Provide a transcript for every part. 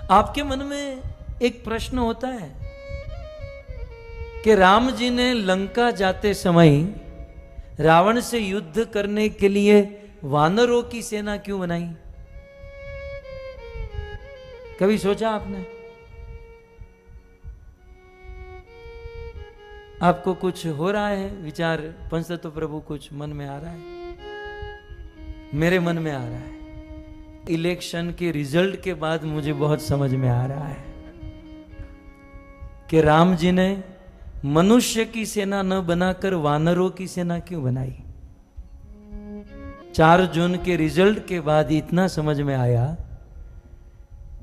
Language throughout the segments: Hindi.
आपके मन में एक प्रश्न होता है कि राम जी ने लंका जाते समय रावण से युद्ध करने के लिए वानरों की सेना क्यों बनाई? कभी सोचा आपने? आपको कुछ हो रहा है विचार? पंचतत्व प्रभु कुछ मन में आ रहा है? मेरे मन में आ रहा है। इलेक्शन के रिजल्ट के बाद मुझे बहुत समझ में आ रहा है कि राम जी ने मनुष्य की सेना न बनाकर वानरों की सेना क्यों बनाई। 4 जून के रिजल्ट के बाद इतना समझ में आया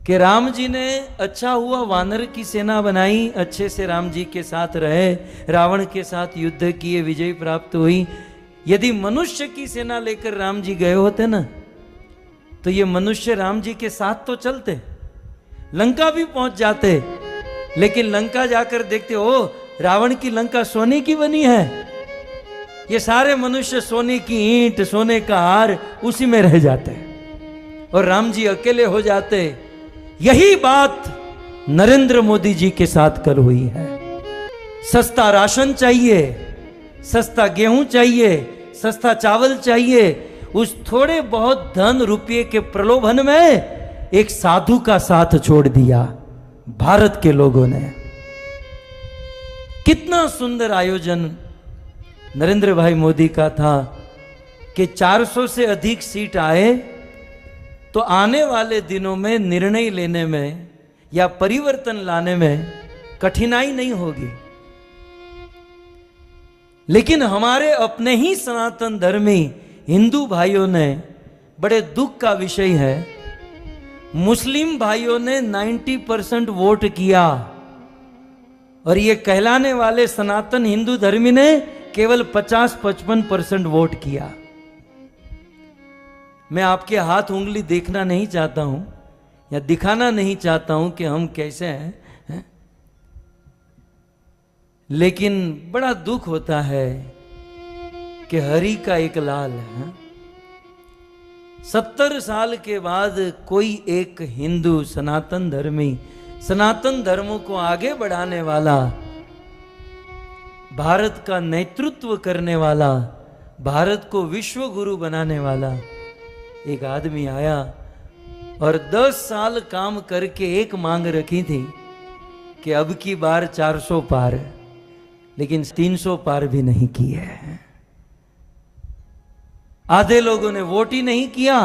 कि राम जी ने अच्छा हुआ वानर की सेना बनाई, अच्छे से राम जी के साथ रहे, रावण के साथ युद्ध किए, विजय प्राप्त हुई। यदि मनुष्य की सेना लेकर राम जी गए होते ना, तो ये मनुष्य राम जी के साथ तो चलते, लंका भी पहुंच जाते, लेकिन लंका जाकर देखते हो रावण की लंका सोने की बनी है। ये सारे मनुष्य सोने की ईंट, सोने का हार उसी में रह जाते और राम जी अकेले हो जाते। यही बात नरेंद्र मोदी जी के साथ कल हुई है। सस्ता राशन चाहिए, सस्ता गेहूं चाहिए, सस्ता चावल चाहिए, उस थोड़े बहुत धन रुपये के प्रलोभन में एक साधु का साथ छोड़ दिया भारत के लोगों ने। कितना सुंदर आयोजन नरेंद्र भाई मोदी का था कि 400 से अधिक सीट आए तो आने वाले दिनों में निर्णय लेने में या परिवर्तन लाने में कठिनाई नहीं होगी। लेकिन हमारे अपने ही सनातन धर्मी हिंदू भाइयों ने, बड़े दुख का विषय है, मुस्लिम भाइयों ने 90% वोट किया और ये कहलाने वाले सनातन हिंदू धर्मी ने केवल 50-55% वोट किया। मैं आपके हाथ उंगली देखना नहीं चाहता हूं या दिखाना नहीं चाहता हूं कि हम कैसे हैं, लेकिन बड़ा दुख होता है कि हरि का एक लाल है। 70 साल के बाद कोई एक हिंदू सनातन धर्मी, सनातन धर्मों को आगे बढ़ाने वाला, भारत का नेतृत्व करने वाला, भारत को विश्व गुरु बनाने वाला एक आदमी आया और 10 साल काम करके एक मांग रखी थी कि अब की बार 400 पार, लेकिन 300 पार भी नहीं की है। आधे लोगों ने वोट ही नहीं किया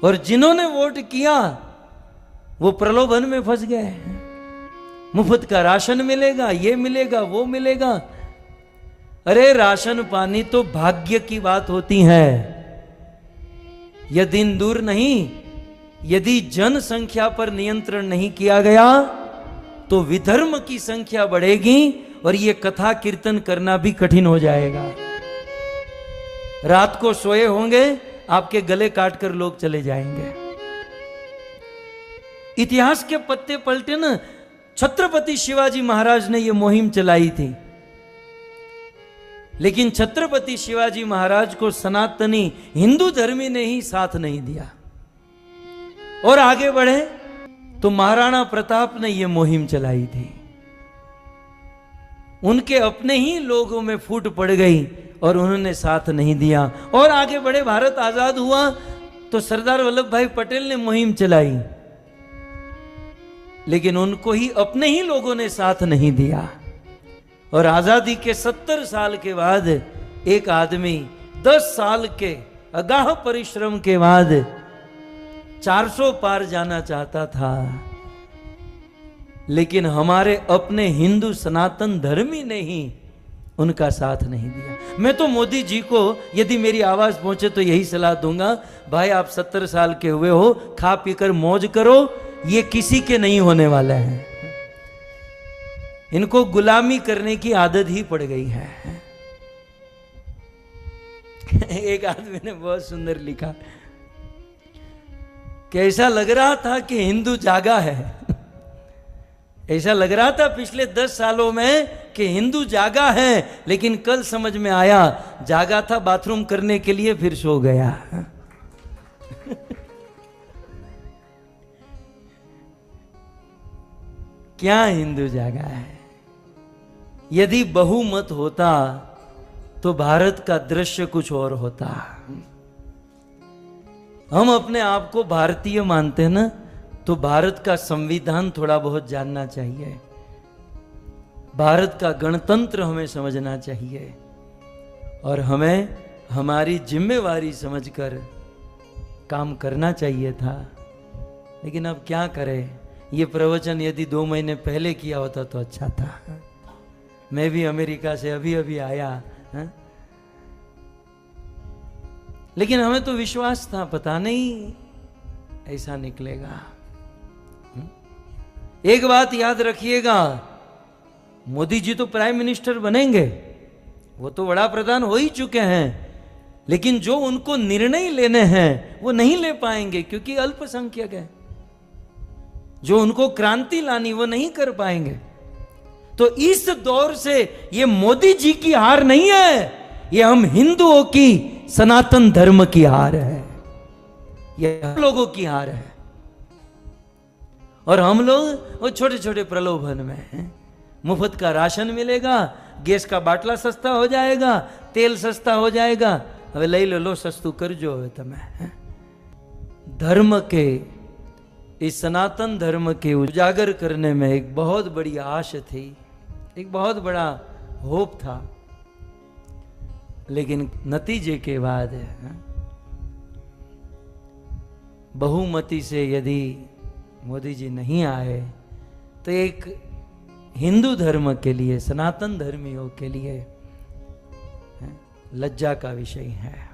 और जिन्होंने वोट किया वो प्रलोभन में फंस गए। मुफ्त का राशन मिलेगा, ये मिलेगा, वो मिलेगा। अरे राशन पानी तो भाग्य की बात होती है। यह दिन दूर नहीं, यदि जनसंख्या पर नियंत्रण नहीं किया गया तो विधर्म की संख्या बढ़ेगी और यह कथा कीर्तन करना भी कठिन हो जाएगा। रात को सोए होंगे, आपके गले काटकर लोग चले जाएंगे। इतिहास के पत्ते पलटे ना, छत्रपति शिवाजी महाराज ने यह मुहिम चलाई थी, लेकिन छत्रपति शिवाजी महाराज को सनातनी हिंदू धर्मी ने ही साथ नहीं दिया और आगे बढ़े तो महाराणा प्रताप ने यह मुहिम चलाई थी। उनके अपने ही लोगों में फूट पड़ गई और उन्होंने साथ नहीं दिया और आगे बढ़े। भारत आजाद हुआ तो सरदार वल्लभ भाई पटेल ने मुहिम चलाई, लेकिन उनको ही अपने ही लोगों ने साथ नहीं दिया और आजादी के 70 साल के बाद एक आदमी 10 साल के अगाह परिश्रम के बाद 400 पार जाना चाहता था, लेकिन हमारे अपने हिंदू सनातन धर्मी ने ही उनका साथ नहीं दिया। मैं तो मोदी जी को यदि मेरी आवाज पहुंचे तो यही सलाह दूंगा, भाई आप 70 साल के हुए हो, खा पीकर मौज करो, ये किसी के नहीं होने वाला है। इनको गुलामी करने की आदत ही पड़ गई है। एक आदमी ने बहुत सुंदर लिखा कि ऐसा लग रहा था कि हिंदू जागा है। ऐसा लग रहा था पिछले 10 सालों में कि हिंदू जागा है, लेकिन कल समझ में आया जागा था बाथरूम करने के लिए, फिर सो गया। क्या हिंदू जागा है। यदि बहुमत होता तो भारत का दृश्य कुछ और होता। हम अपने आप को भारतीय मानते हैं ना, तो भारत का संविधान थोड़ा बहुत जानना चाहिए, भारत का गणतंत्र हमें समझना चाहिए, और हमें हमारी जिम्मेवारी समझकर काम करना चाहिए था। लेकिन अब क्या करें, ये प्रवचन यदि 2 महीने पहले किया होता तो अच्छा था। मैं भी अमेरिका से अभी अभी आया है? लेकिन हमें तो विश्वास था, पता नहीं ऐसा निकलेगा। एक बात याद रखिएगा, मोदी जी तो प्राइम मिनिस्टर बनेंगे, वो तो बड़ा प्रधान हो ही चुके हैं, लेकिन जो उनको निर्णय लेने हैं वो नहीं ले पाएंगे क्योंकि अल्पसंख्यक है। जो उनको क्रांति लानी वो नहीं कर पाएंगे। तो इस दौर से ये मोदी जी की हार नहीं है, ये हम हिंदुओं की सनातन धर्म की हार है, ये हम लोगों की हार है। और हम लोग वो छोटे छोटे प्रलोभन में हैं। मुफ्त का राशन मिलेगा, गैस का बाटला सस्ता हो जाएगा, तेल सस्ता हो जाएगा, હવે લઈ લો સસ્તું કરજો હવે તમે। धर्म के, इस सनातन धर्म के उजागर करने में एक बहुत बड़ी आश थी, एक बहुत बड़ा होप था, लेकिन नतीजे के बाद बहुमति से यदि मोदी जी नहीं आए तो एक हिंदू धर्म के लिए, सनातन धर्मियों के लिए लज्जा का विषय है।